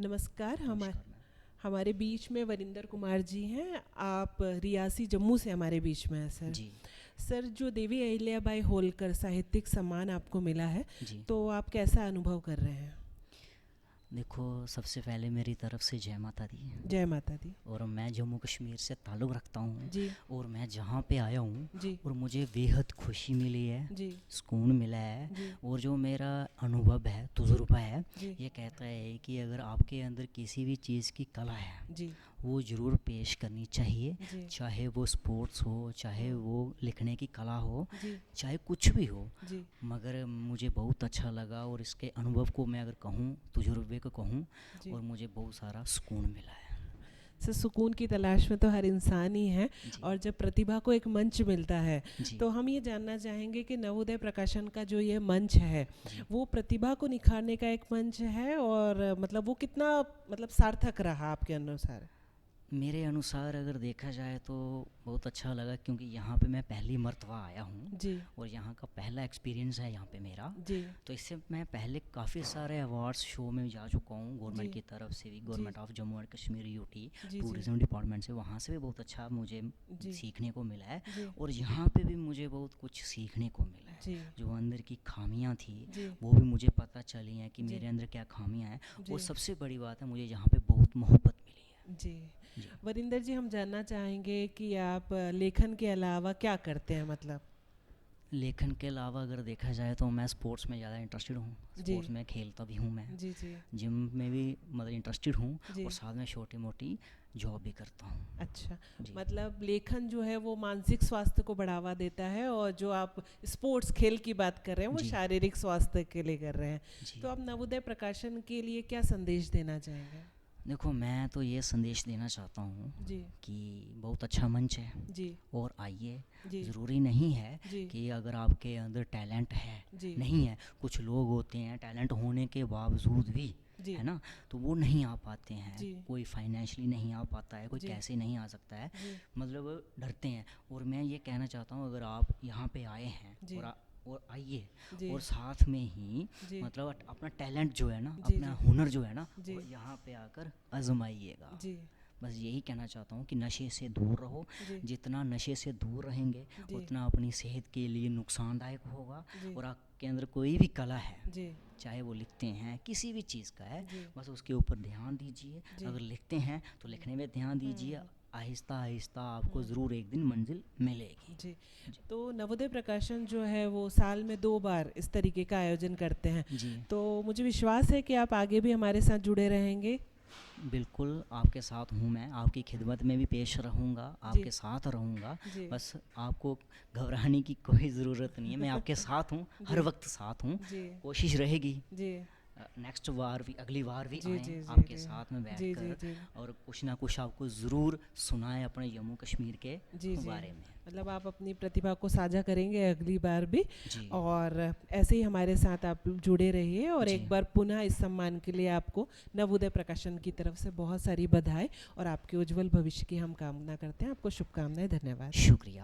नमस्कार। नमस्कार मैम। हमारे बीच में वरिंदर कुमार जी हैं। आप रियासी जम्मू से हमारे बीच में हैं सर। जी सर, जो देवी अहिल्याबाई होलकर साहित्यिक सम्मान आपको मिला है, जी। तो आप कैसा अनुभव कर रहे हैं? देखो, सबसे पहले मेरी तरफ से जय माता दी। जय माता दी। और मैं जम्मू कश्मीर से ताल्लुक़ रखता हूँ। जी और मैं जहाँ पे आया हूँ जी और मुझे बेहद खुशी मिली है, जी सुकून मिला है। जी और जो मेरा अनुभव है, तजुर्बा है, जी ये कहता है कि अगर आपके अंदर किसी भी चीज़ की कला है जी वो ज़रूर पेश करनी चाहिए। जी चाहे वो स्पोर्ट्स हो, चाहे वो लिखने की कला हो, जी चाहे कुछ भी हो। जी मगर मुझे बहुत अच्छा लगा और इसके अनुभव को मैं अगर कहूँ, तजुर्बे को कहूँ, जी। और मुझे बहुत सारा सुकून मिला है। सर, सुकून की तलाश में तो हर इंसान ही है, जी और जब प्रतिभा को एक मंच मिलता है, जी तो हम ये जानना चाहेंगे कि नवोदय प्रकाशन का जो ये मंच है, जी। वो प्रतिभा को निखारने का एक मंच है, और मतलब वो कितना मतलब सार्थक रहा आपके अनुसार? मेरे अनुसार अगर देखा जाए तो बहुत अच्छा लगा, क्योंकि यहाँ पे मैं पहली मर्तबा आया हूँ जी और यहाँ का पहला एक्सपीरियंस है यहाँ पे मेरा। जी तो इससे मैं पहले काफ़ी सारे अवार्ड्स शो में जा चुका हूँ, गवर्नमेंट जी की तरफ से भी, जी government of Jammu and Kashmir UT, जी जी टूरिज़्म डिपार्टमेंट से, वहाँ से भी बहुत अच्छा मुझे जी सीखने को मिला है। जी और यहाँ पे भी मुझे बहुत कुछ सीखने को मिला है। जी जो अंदर की खामियां थी जी वो भी मुझे पता चली हैं कि जी मेरे अंदर क्या खामियां हैं। जी और सबसे बड़ी बात है, मुझे यहाँ पे बहुत मोहब्बत मिली है। जी। जी। वरिंदर जी, हम जानना चाहेंगे कि आप लेखन के अलावा क्या करते हैं, मतलब? लेखन के अलावा अगर देखा जाए तो मैं स्पोर्ट्स में ज़्यादा इंटरेस्टेड हूँ। जी स्पोर्ट्स में खेलता भी हूँ मैं। जी जी जिम में भी मतलब इंटरेस्टेड हूँ। जी। और साथ में छोटी मोटी जॉब भी करता हूँ। अच्छा, जी मतलब लेखन जो है वो मानसिक स्वास्थ्य को बढ़ावा देता है, और जो आप स्पोर्ट्स खेल की बात कर रहे हैं वो जी शारीरिक स्वास्थ्य के लिए कर रहे हैं। जी। तो आप नवोदय प्रकाशन के लिए क्या संदेश देना चाहेंगे? देखो, मैं तो ये संदेश देना चाहता हूँ जी कि बहुत अच्छा मंच है जी और आइए। जी ज़रूरी नहीं है जी कि अगर आपके अंदर टैलेंट है, जी नहीं है, कुछ लोग होते हैं टैलेंट होने के बावजूद भी, जी है ना, तो वो नहीं आ पाते हैं। जी कोई फाइनेंशियली नहीं आ पाता है, कोई जी कैसे नहीं आ सकता है, जी मतलब डरते हैं। और मैं ये कहना चाहता हूँ, अगर आप यहाँ पे आए हैं जी और आइए, जी और साथ में ही जी मतलब अपना टैलेंट जो है ना, जी अपना हुनर जो है ना, जी वो यहाँ पे आकर आजमाइएगा। जी बस यही कहना चाहता हूँ कि नशे से दूर रहो। जी जितना नशे से दूर रहेंगे जी उतना अपनी सेहत के लिए नुकसानदायक होगा। जी और आपके अंदर कोई भी कला है, जी चाहे वो लिखते हैं, किसी भी चीज़ का है, जी बस उसके ऊपर ध्यान दीजिए। जी अगर लिखते हैं तो लिखने में ध्यान दीजिए। आहिस्ता आहिस्ता आपको हम्म, ज़रूर एक दिन मंजिल मिलेगी। जी। जी तो नवोदय प्रकाशन जो है वो साल में 2 बार इस तरीके का आयोजन करते हैं, जी। तो मुझे विश्वास है कि आप आगे भी हमारे साथ जुड़े रहेंगे। बिल्कुल आपके साथ हूँ, मैं आपकी खिदमत में भी पेश रहूँगा, जी आपके साथ रहूँगा। जी बस आपको घबराने की कोई ज़रूरत नहीं है, मैं आपके साथ हूँ, हर जी वक्त साथ हूँ। जी कोशिश रहेगी जी नेक्स्ट बार भी, अगली बार भी जी आएँ जी जी आपके जी साथ में जी जी बैठकर, जी और कुछ ना कुछ आपको ज़रूर सुनाएं अपने जम्मू कश्मीर के जी जी। बारे में। मतलब आप अपनी प्रतिभा को साझा करेंगे अगली बार भी, जी और ऐसे ही हमारे साथ आप जुड़े रहिए। और जी। एक बार पुनः इस सम्मान के लिए आपको नवोदय प्रकाशन की तरफ से बहुत सारी बधाई, और आपके उज्जवल भविष्य की हम कामना करते हैं। आपको शुभकामनाएं। धन्यवाद। शुक्रिया।